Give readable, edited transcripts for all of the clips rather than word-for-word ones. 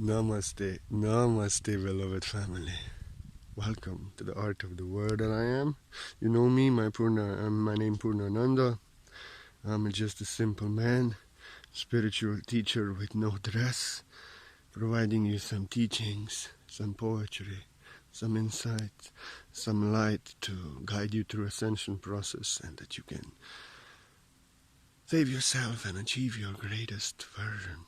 Namaste, namaste, beloved family. Welcome to the art of the word that I am. You know me, my name Purnananda. I'm just a simple man, spiritual teacher with no dress, providing you some teachings, some poetry, some insight, some light to guide you through ascension process, and that you can save yourself and achieve your greatest version.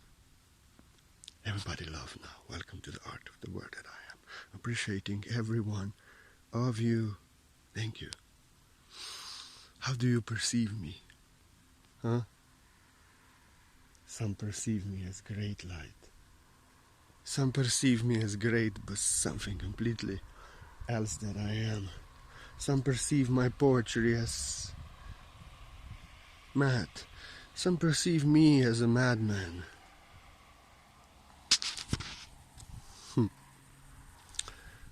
Everybody love now. Welcome to the art of the word that I am. Appreciating every one of you. Thank you. How do you perceive me? Huh? Some perceive me as great light. Some perceive me as great, but something completely else that I am. Some perceive my poetry as mad. Some perceive me as a madman.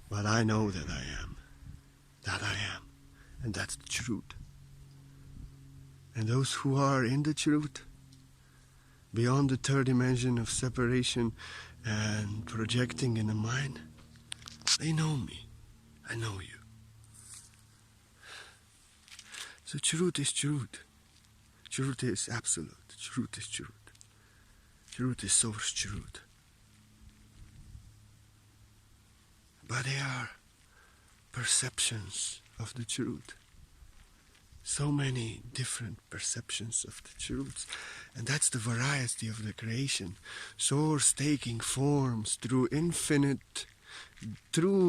But I know that I am, and that's the truth. And those who are in the truth, beyond the third dimension of separation and projecting in the mind, they know me, I know you. So truth is truth. Truth is absolute. Truth is truth. Truth is source truth. But they are perceptions of the truth. So many different perceptions of the truth. And that's the variety of the creation. Source taking forms through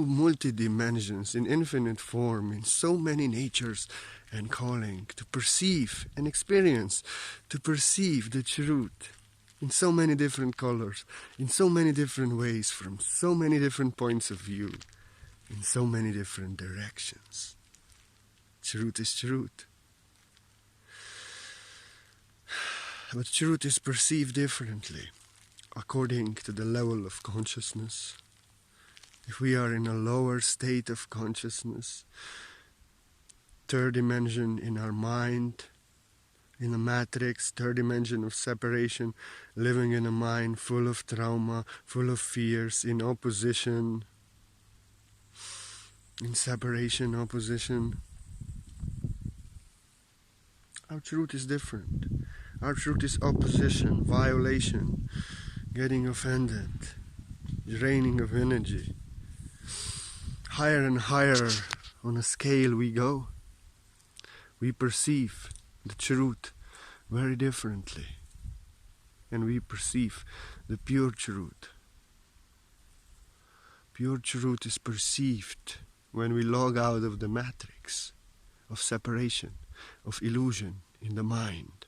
multi-dimensions, in infinite form, in so many natures and calling, to perceive and experience, to perceive the truth. In so many different colors, in so many different ways, from so many different points of view, in so many different directions. Truth is truth. But truth is perceived differently, according to the level of consciousness. If we are in a lower state of consciousness, third dimension in our mind, in a matrix, third dimension of separation, living in a mind full of trauma, full of fears, in opposition, in separation, opposition. Our truth is different. Our truth is opposition, violation, getting offended, draining of energy. Higher and higher on a scale we go. We perceive the truth very differently, and we perceive the pure truth. Pure truth is perceived when we log out of the matrix of separation, of illusion in the mind.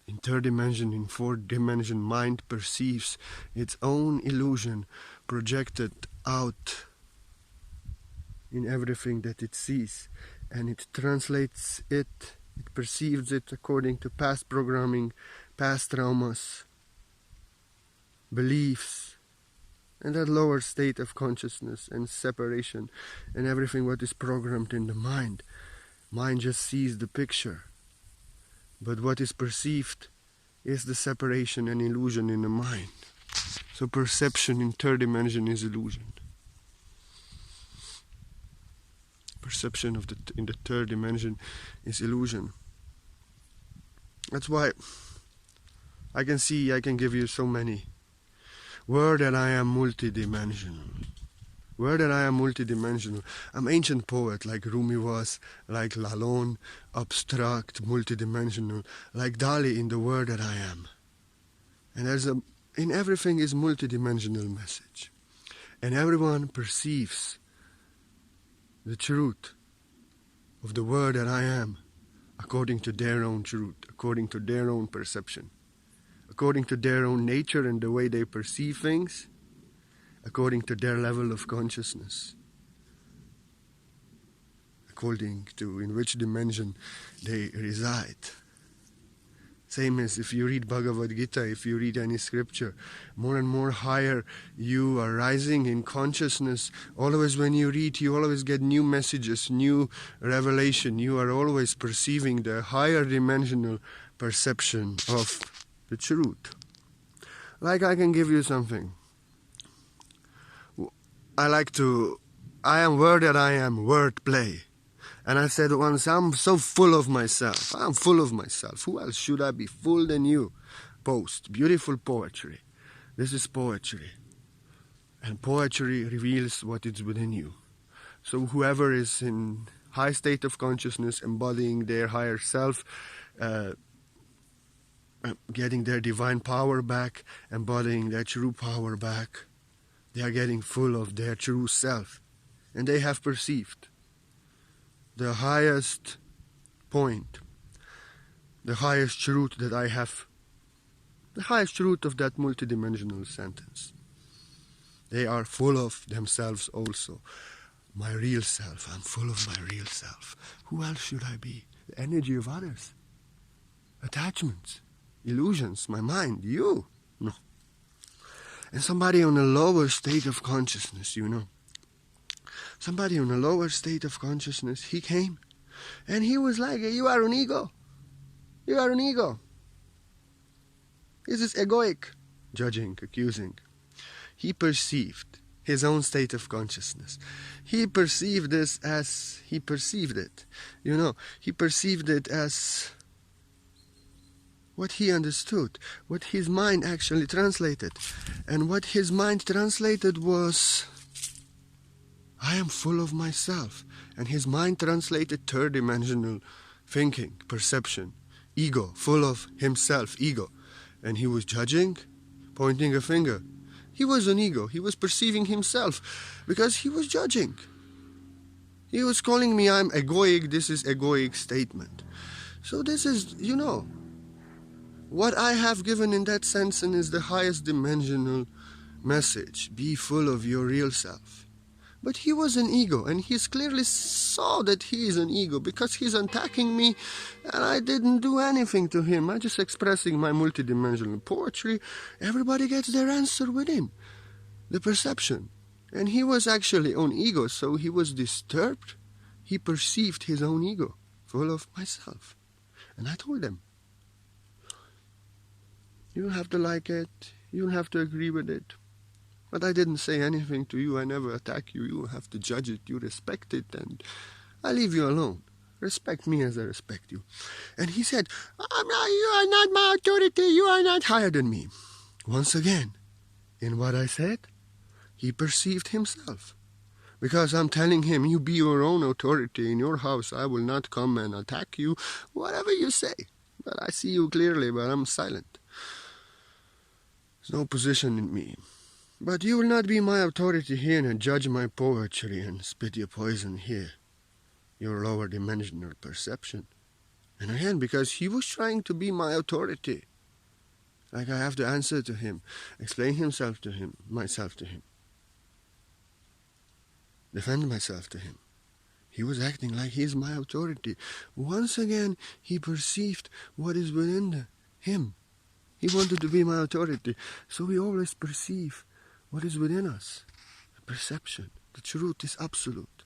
In third dimension, in fourth dimension, mind perceives its own illusion projected out in everything that it sees, and it translates it. It perceives it according to past programming, past traumas, beliefs, and that lower state of consciousness and separation and everything what is programmed in the mind. Mind just sees the picture, but what is perceived is the separation and illusion in the mind. So perception in third dimension is illusion. Perception in the third dimension is illusion. That's why I can give you so many. Word that I am multidimensional. Word that I am multidimensional. I'm ancient poet like Rumi was, like Lalonde, abstract, multidimensional, like Dali in the word that I am. And in everything is multidimensional message. And everyone perceives the truth of the word that I am according to their own truth, according to their own perception, according to their own nature and the way they perceive things, according to their level of consciousness, according to in which dimension they reside. Same as if you read Bhagavad Gita, if you read any scripture, more and more higher you are rising in consciousness. Always when you read, you always get new messages, new revelation. You are always perceiving the higher dimensional perception of the truth. Like I can give you something. I am word that I am wordplay. And I said once, I'm so full of myself. I'm full of myself. Who else should I be full than you? Post. Beautiful poetry. This is poetry. And poetry reveals what is within you. So whoever is in high state of consciousness, embodying their higher self, getting their divine power back, embodying their true power back, they are getting full of their true self. And they have perceived the highest point, the highest truth that I have, the highest truth of that multidimensional sentence. They are full of themselves also. My real self, I'm full of my real self. Who else should I be? The energy of others. Attachments, illusions, my mind, you. No. And somebody on a lower state of consciousness, somebody on a lower state of consciousness, he came and he was like, you are an ego. You are an ego. This is egoic. Judging, accusing. He perceived his own state of consciousness. He perceived this as he perceived it. He perceived it as what he understood, what his mind actually translated. And what his mind translated was, I am full of myself. And his mind translated third-dimensional thinking, perception, ego, full of himself, ego. And he was judging, pointing a finger. He was an ego. He was perceiving himself because he was judging. He was calling me, I'm egoic. This is egoic statement. So this is, what I have given in that sense and is the highest dimensional message. Be full of your real self. But he was an ego, and he clearly saw that he is an ego because he's attacking me, and I didn't do anything to him. I'm just expressing my multidimensional poetry. Everybody gets their answer within the perception. And he was actually on ego, so he was disturbed. He perceived his own ego, full of myself. And I told him, you don't have to like it, you don't have to agree with it. But I didn't say anything to you. I never attack you. You have to judge it. You respect it. And I leave you alone. Respect me as I respect you. And he said, you are not my authority. You are not higher than me. Once again, in what I said, he perceived himself. Because I'm telling him, you be your own authority in your house. I will not come and attack you. Whatever you say. But I see you clearly, but I'm silent. There's no position in me. But you will not be my authority here and judge my poetry and spit your poison here, your lower dimensional perception. And again, because he was trying to be my authority, like I have to answer to him, explain myself to him, defend myself to him. He was acting like he's my authority. Once again, he perceived what is within him. He wanted to be my authority, so we always perceive what is within us? The perception. The truth is absolute.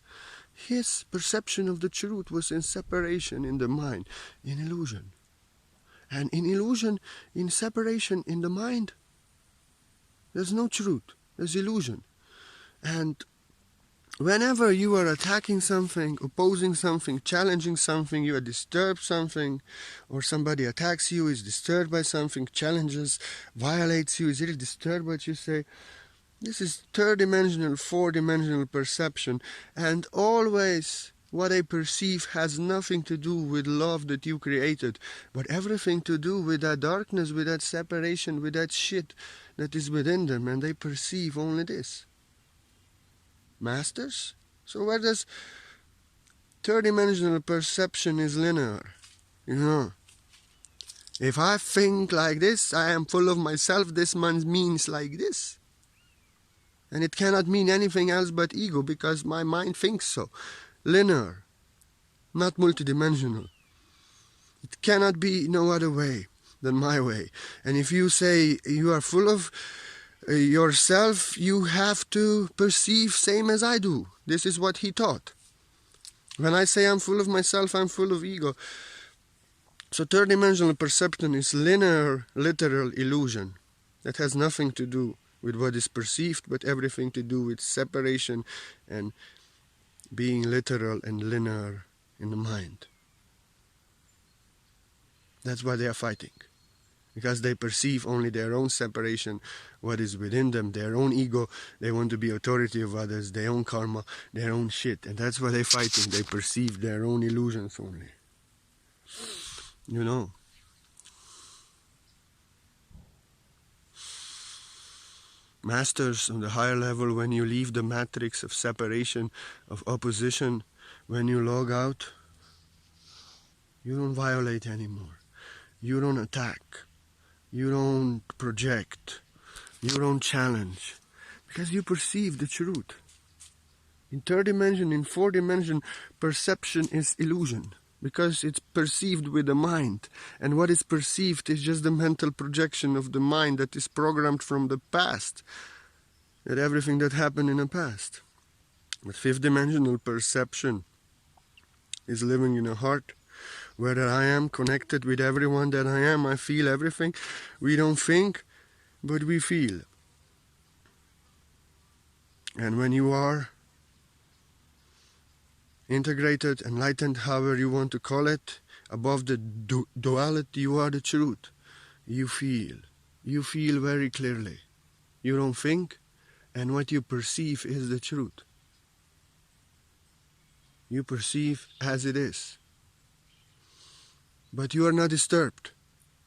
His perception of the truth was in separation in the mind, in illusion. And in illusion, in separation in the mind, there's no truth. There's illusion. And whenever you are attacking something, opposing something, challenging something, you are disturbed something, or somebody attacks you, is disturbed by something, challenges, violates you, is really disturbed by what you say, this is third-dimensional, four-dimensional perception, and always what I perceive has nothing to do with love that you created, but everything to do with that darkness, with that separation, with that shit that is within them, and they perceive only this. Masters? So where does third-dimensional perception is linear? If I think like this, I am full of myself, this means like this. And it cannot mean anything else but ego, because my mind thinks so. Linear, not multidimensional. It cannot be no other way than my way. And if you say you are full of yourself, you have to perceive same as I do. This is what he taught. When I say I'm full of myself, I'm full of ego. So third-dimensional perception is linear, literal illusion that has nothing to do with what is perceived, but everything to do with separation and being literal and linear in the mind. That's why they are fighting. Because they perceive only their own separation, what is within them, their own ego. They want to be authority of others, their own karma, their own shit. And that's why they're fighting. They perceive their own illusions only. You know. Masters on the higher level, when you leave the matrix of separation, of opposition, when you log out, you don't violate anymore. You don't attack. You don't project. You don't challenge. Because you perceive the truth. In third dimension, in fourth dimension, perception is illusion. Because it's perceived with the mind. And what is perceived is just the mental projection of the mind that is programmed from the past. That everything that happened in the past. But fifth dimensional perception is living in a heart, where I am connected with everyone that I am. I feel everything. We don't think, but we feel. And when you are integrated, enlightened, however you want to call it, above the duality, you are the truth. You feel. You feel very clearly. You don't think, and what you perceive is the truth. You perceive as it is. But you are not disturbed,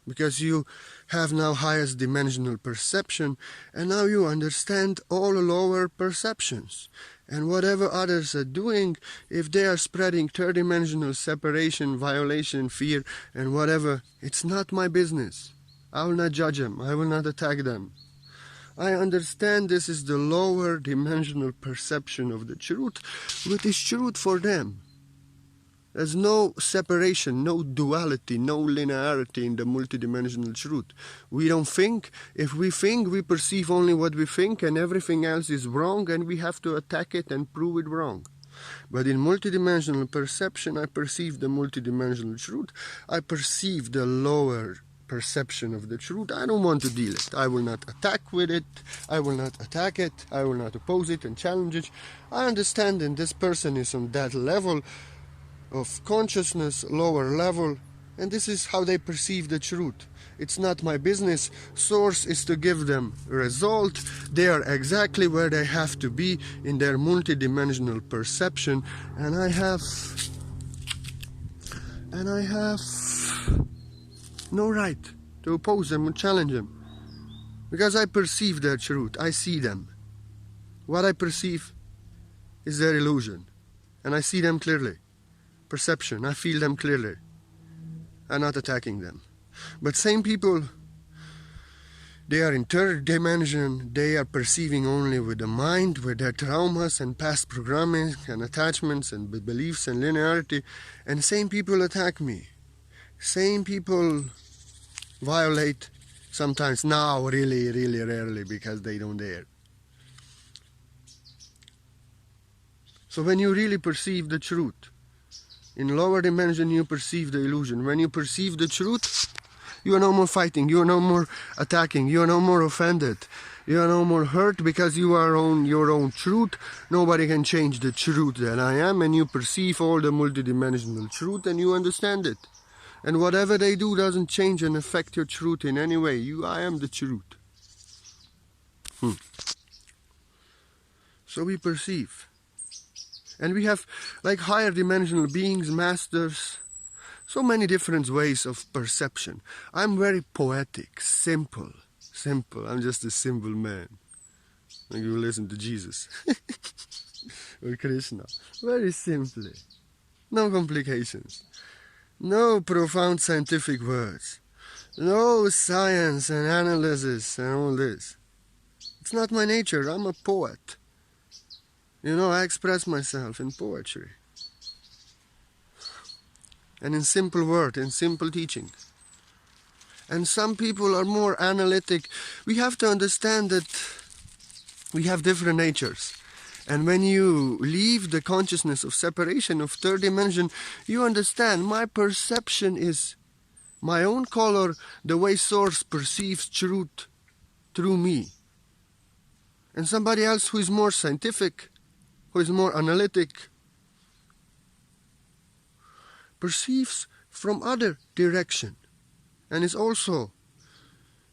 because you have now highest dimensional perception, and now you understand all lower perceptions. And whatever others are doing, if they are spreading third dimensional separation, violation, fear, and whatever, it's not my business. I will not judge them. I will not attack them. I understand this is the lower dimensional perception of the truth, but it's truth for them. There's no separation, no duality, no linearity in the multidimensional truth. We don't think. If we think, we perceive only what we think, and everything else is wrong, and we have to attack it and prove it wrong. But in multidimensional perception, I perceive the multidimensional truth. I perceive the lower perception of the truth. I don't want to deal it. I will not attack with it. I will not attack it. I will not oppose it and challenge it. I understand that this person is on that level of consciousness, lower level, and this is how they perceive the truth. It's not my business. Source is to give them result. They are exactly where they have to be in their multidimensional perception, and I have no right to oppose them or challenge them, because I perceive their truth. I see them. What I perceive is their illusion, and I see them clearly. Perception, I feel them clearly. I'm not attacking them. But same people, they are in third dimension. They are perceiving only with the mind, with their traumas and past programming and attachments and beliefs and linearity. And same people attack me. Same people violate sometimes, now really, really rarely, because they don't dare. So when you really perceive the truth, in lower dimension you perceive the illusion. When you perceive the truth, you are no more fighting, you are no more attacking, you are no more offended, you are no more hurt, because you are on your own truth. Nobody can change the truth that I am, and you perceive all the multidimensional truth and you understand it. And whatever they do doesn't change and affect your truth in any way. I am the truth. So we perceive. And we have like higher dimensional beings, masters, so many different ways of perception. I'm very poetic, simple. I'm just a simple man. Like you listen to Jesus or Krishna. Very simply. No complications. No profound scientific words. No science and analysis and all this. It's not my nature. I'm a poet. You know, I express myself in poetry. And in simple word, in simple teaching. And some people are more analytic. We have to understand that we have different natures. And when you leave the consciousness of separation, of third dimension, you understand my perception is my own color, the way source perceives truth through me. And somebody else who is more scientific, who is more analytic, perceives from other direction and is also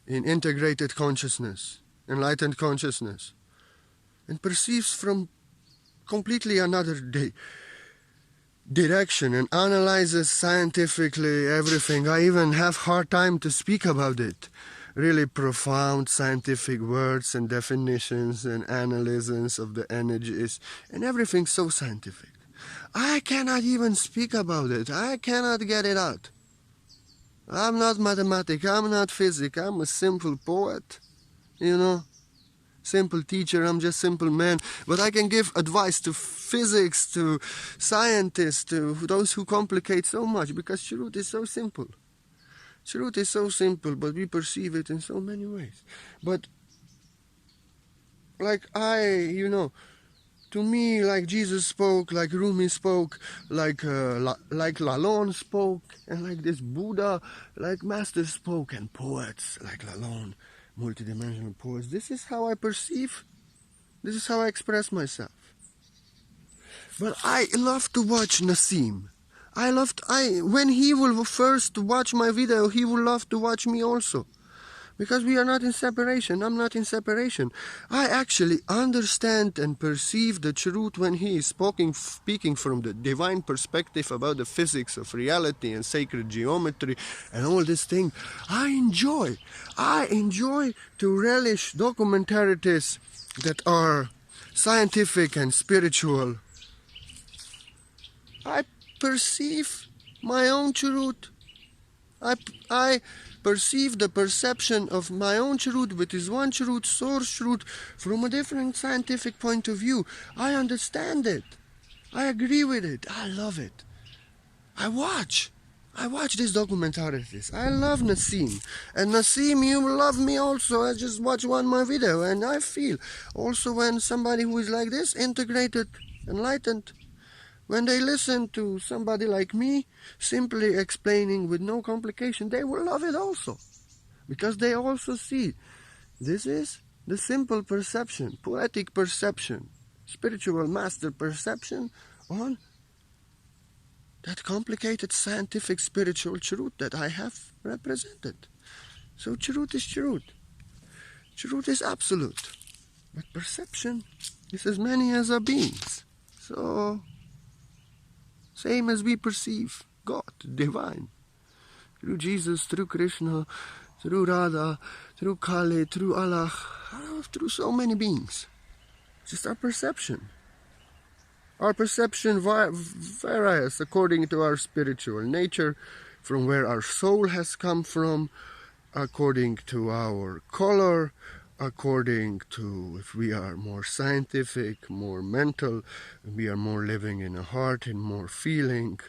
in integrated consciousness, enlightened consciousness, and perceives from completely another direction and analyzes scientifically everything. I even have hard time to speak about it. Really profound scientific words and definitions and analysis of the energies and everything so scientific. I cannot even speak about it. I cannot get it out. I'm not mathematic, I'm not physics, I'm a simple poet, simple teacher, I'm just simple man. But I can give advice to physics, to scientists, to those who complicate so much, because truth is so simple. Truth is so simple, but we perceive it in so many ways. But like to me, like Jesus spoke, like Rumi spoke, like Lalonde spoke, and like this Buddha, like Master spoke, and poets like Lalonde, multidimensional poets. This is how I perceive. This is how I express myself. But I love to watch Nassim. When he will first watch my video, he will love to watch me also. Because we are not in separation, I'm not in separation. I actually understand and perceive the truth when he is speaking from the divine perspective about the physics of reality and sacred geometry and all this thing. I enjoy to relish documentaries that are scientific and spiritual. I perceive my own truth. I perceive the perception of my own truth, which is one truth, source truth, from a different scientific point of view. I understand it. I agree with it. I love it. I watch these documentaries. I love Nassim. And Nassim, you love me also. I just watch my video, and I feel also when somebody who is like this, integrated, enlightened, when they listen to somebody like me simply explaining with no complication, they will love it also. Because they also see this is the simple perception, poetic perception, spiritual master perception on that complicated scientific spiritual truth that I have represented. So truth is truth. Truth is absolute. But perception is as many as our beings. So same as we perceive God, divine, through Jesus, through Krishna, through Radha, through Kali, through Allah, through so many beings. Just our perception. Our perception varies according to our spiritual nature, from where our soul has come from, according to our color, according to if we are more scientific, more mental, we are more living in a heart and more feeling,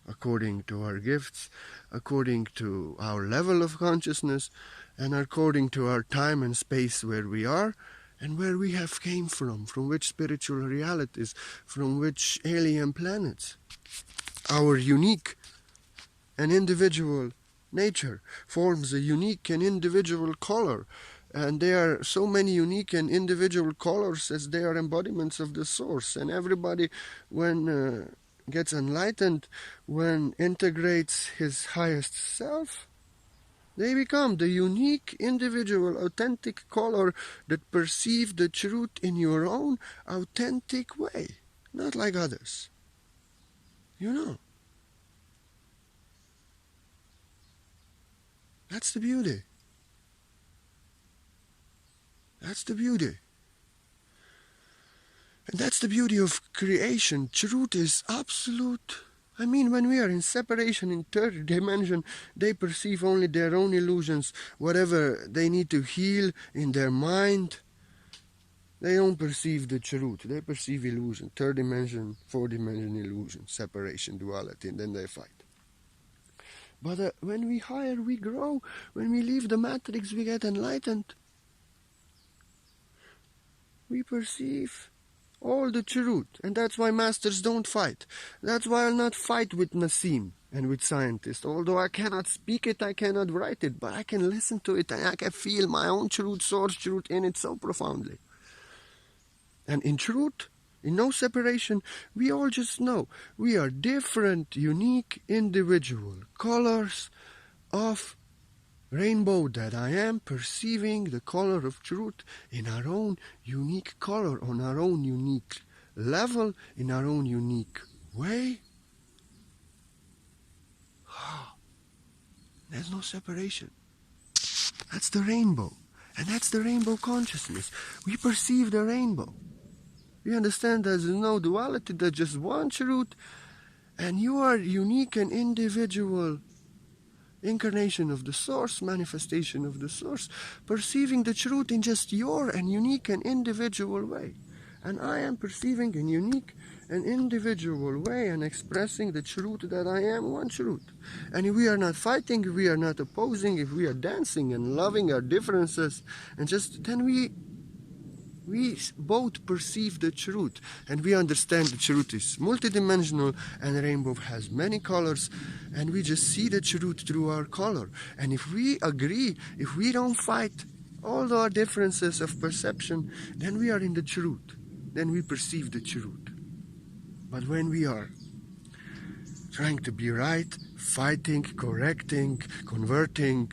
according to our gifts, according to our level of consciousness, and according to our time and space where we are and where we have came from which spiritual realities, from which alien planets. Our unique and individual nature forms a unique and individual color, and there are so many unique and individual colors as they are embodiments of the source. And everybody, when gets enlightened, when integrates his highest self, they become the unique, individual, authentic color that perceive the truth in your own authentic way, not like others. That's the beauty. That's the beauty. And that's the beauty of creation. Truth is absolute. I mean, when we are in separation in third dimension, they perceive only their own illusions, whatever they need to heal in their mind. They don't perceive the truth. They perceive illusion. Third dimension, fourth dimension illusion, separation, duality, and then they fight. But when we higher, we grow. When we leave the matrix, we get enlightened. We perceive all the truth. And that's why masters don't fight. That's why I'll not fight with Nassim. and with scientists. Although I cannot speak it, I cannot write it, but I can listen to it and I can feel my own truth, source truth in it so profoundly. And in truth, in no separation, we all just know we are different, unique, individual colors of rainbow, that I am perceiving the color of truth in our own unique color, on our own unique level, in our own unique way. There's no separation. That's the rainbow. And that's the rainbow consciousness. We perceive the rainbow. We understand there's no duality, there's just one truth, and you are unique and individual incarnation of the source, manifestation of the source, perceiving the truth in just your and unique and individual way. And I am perceiving in unique and individual way and expressing the truth that I am one truth. And if we are not fighting, if we are not opposing, if we are dancing and loving our differences, and just then we both perceive the truth, and we understand the truth is multidimensional and the rainbow has many colors, and we just see the truth through our color. And if we agree, if we don't fight all our differences of perception, then we are in the truth, then we perceive the truth. But when we are trying to be right, fighting, correcting, converting,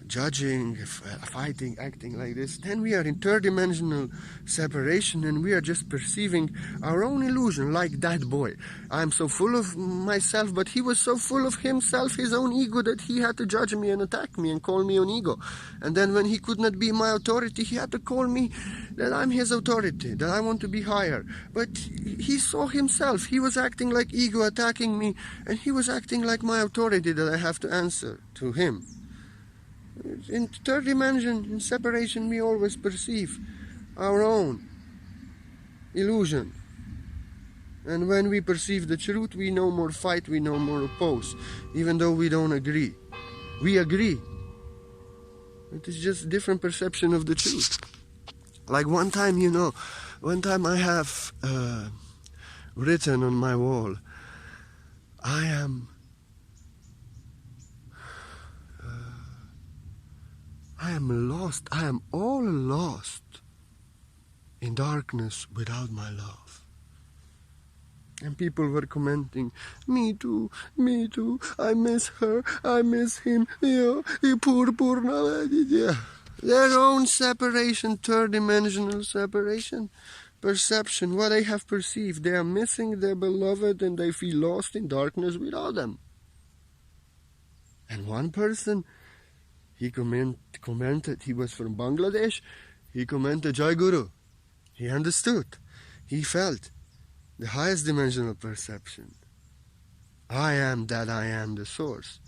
judging, fighting, acting like this, then we are in third-dimensional separation, and we are just perceiving our own illusion, like that boy. I'm so full of myself, but he was so full of himself, his own ego, that he had to judge me and attack me and call me an ego. And then when he could not be my authority, he had to call me that I'm his authority, that I want to be higher. But he saw himself. He was acting like ego, attacking me, and he was acting like my authority, that I have to answer to him. In third dimension, in separation, we always perceive our own illusion. And when we perceive the truth, we no more fight, we no more oppose, even though we don't agree. We agree. It is just different perception of the truth. Like one time I have written on my wall, I am lost, I am all lost in darkness without my love. And people were commenting, me too, I miss her, I miss him, yeah, their own separation, third-dimensional separation, perception, what they have perceived. They are missing their beloved and they feel lost in darkness without them. And one person, he commented, he was from Bangladesh, he commented, Jai Guru. He understood, he felt the highest dimensional perception. I am that I am the source,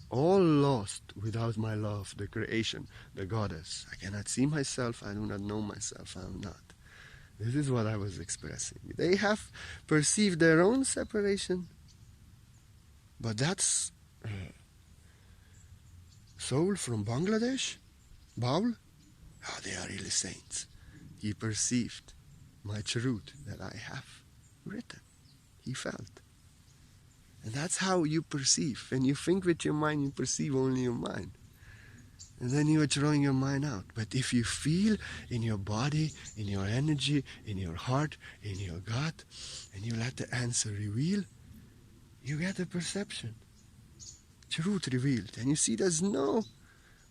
all lost without my love, the creation, the goddess. I cannot see myself, I do not know myself, I am not. This is what I was expressing. They have perceived their own separation, but that's soul from Bangladesh, Baul, they are really saints. He perceived my truth that I have written. He felt. And that's how you perceive. When you think with your mind, you perceive only your mind. And then you are throwing your mind out. But if you feel in your body, in your energy, in your heart, in your gut, and you let the answer reveal, you get a perception. Truth revealed. And you see there's no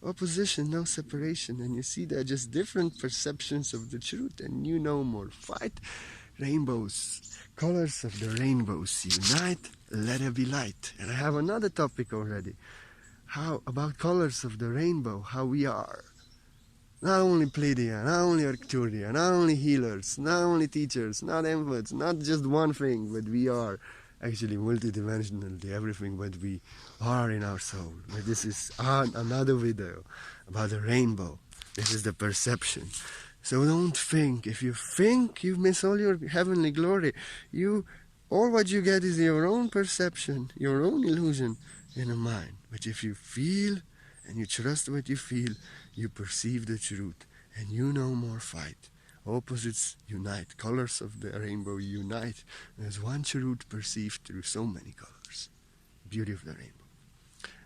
opposition, no separation. And you see there are just different perceptions of the truth. And you no more fight. Rainbows, colors of the rainbows unite, let there be light. And I have another topic already. How about colors of the rainbow, how we are. Not only Pleiadian, not only Arcturian, not only healers, not only teachers, not emperors, not just one thing, but we are actually multidimensionally everything what we are in our soul. But this is another video about the rainbow. This is the perception. So don't think. If you think, you miss all your heavenly glory. All what you get is your own perception, your own illusion in a mind. But if you feel and you trust what you feel, you perceive the truth, and you no more fight. Opposites unite. Colors of the rainbow unite. There's one truth perceived through so many colors. beauty of the rainbow.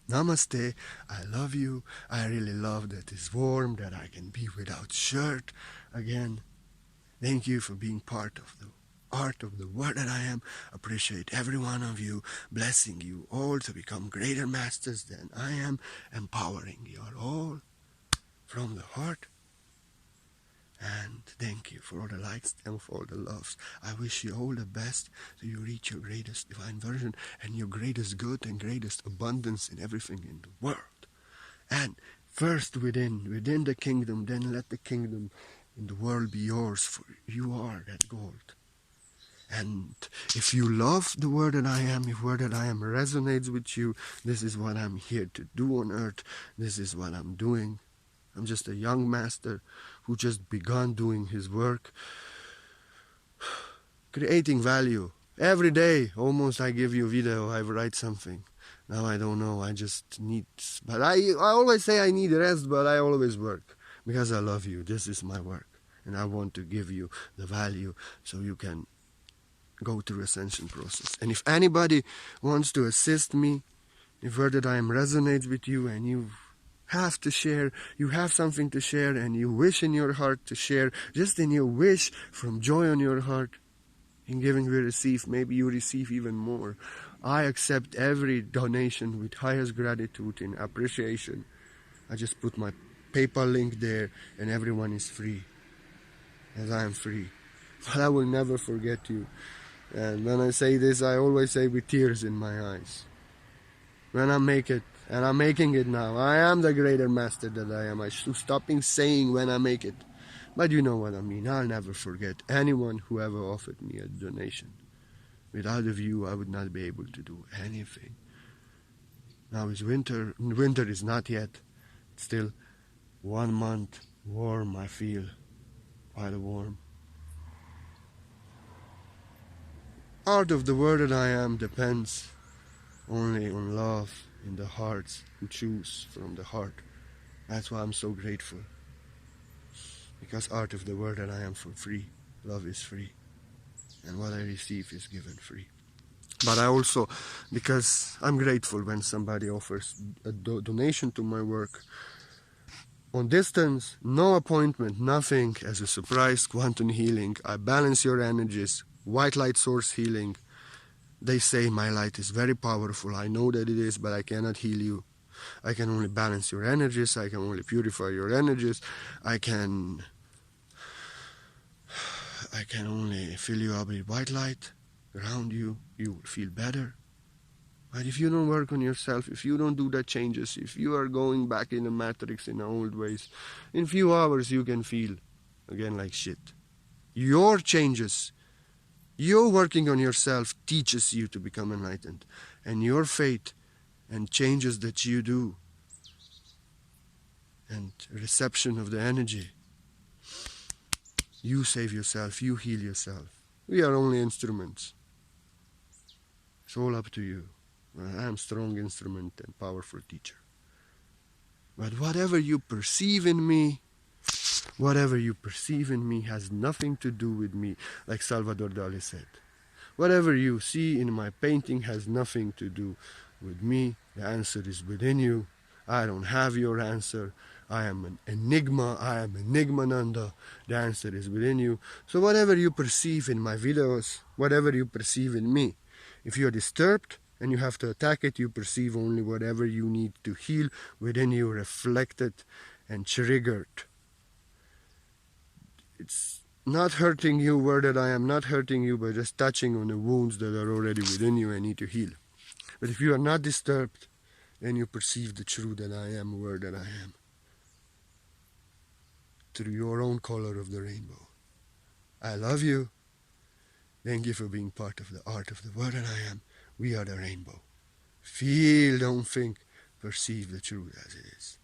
Namaste, I love you. I really love that it's warm, that I can be without shirt again. Thank you for being part of the art of the word that I am. Appreciate every one of you. Blessing you all to become greater masters than I am. Empowering you all from the heart. And thank you for all the likes and for all the loves. I wish you all the best so you reach your greatest divine version and your greatest good and greatest abundance in everything in the world. And first within the kingdom, then let the kingdom in the world be yours, for you are that gold. And if you love the word that I am, if word that I am resonates with you, this is what I'm here to do on earth. This is what I'm doing. I'm just a young master who just begun doing his work, creating value. Every day, almost, I give you a video, I write something. Now I don't know, I just need, but I always say I need rest, but I always work. Because I love you, this is my work. And I want to give you the value so you can go through ascension process. And if anybody wants to assist me, if word that I am resonates with you and you have to share, you have something to share and you wish in your heart to share, just in your wish from joy on your heart, in giving we receive, maybe you receive even more. I accept every donation with highest gratitude and appreciation. I just put my PayPal link there and everyone is free, as I am free. But I will never forget you. And when I say this, I always say with tears in my eyes. When I make it, and I'm making it now, I am the greater master that I am. I should stop saying when I make it. But you know what I mean. I'll never forget anyone who ever offered me a donation. Without of you, I would not be able to do anything. Now it's winter. Winter is not yet. It's still 1 month warm, I feel. Quite warm. Art of the word that I am depends only on love in the hearts who choose from the heart. That's why I'm so grateful. Because art of the word that I am for free. Love is free. And what I receive is given free. But I also, because I'm grateful when somebody offers a donation to my work. On distance, no appointment, nothing, as a surprise, quantum healing. I balance your energies, white light source healing. They say my light is very powerful. I know that it is, but I cannot heal you. I can only balance your energies. I can only purify your energies. I can only fill you up with white light around you. You will feel better. But if you don't work on yourself, if you don't do the changes, if you are going back in the matrix in the old ways, in few hours you can feel again like shit. Your changes, your working on yourself teaches you to become enlightened. And your faith and changes that you do and reception of the energy, you save yourself, you heal yourself. We are only instruments. It's all up to you. I am a strong instrument and powerful teacher. But whatever you perceive in me has nothing to do with me, like Salvador Dali said. Whatever you see in my painting has nothing to do with me. The answer is within you. I don't have your answer. I am an enigma. I am Enigmananda. The answer is within you. So whatever you perceive in my videos, whatever you perceive in me, if you are disturbed and you have to attack it, you perceive only whatever you need to heal within you, reflected and triggered. It's not hurting you, word that I am not hurting you, but just touching on the wounds that are already within you and need to heal. But if you are not disturbed, then you perceive the truth that I am, word that I am, through your own color of the rainbow. I love you. Thank you for being part of the art of the word that I am. We are the rainbow. Feel, don't think, perceive the truth as it is.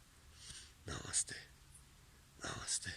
Namaste. Namaste.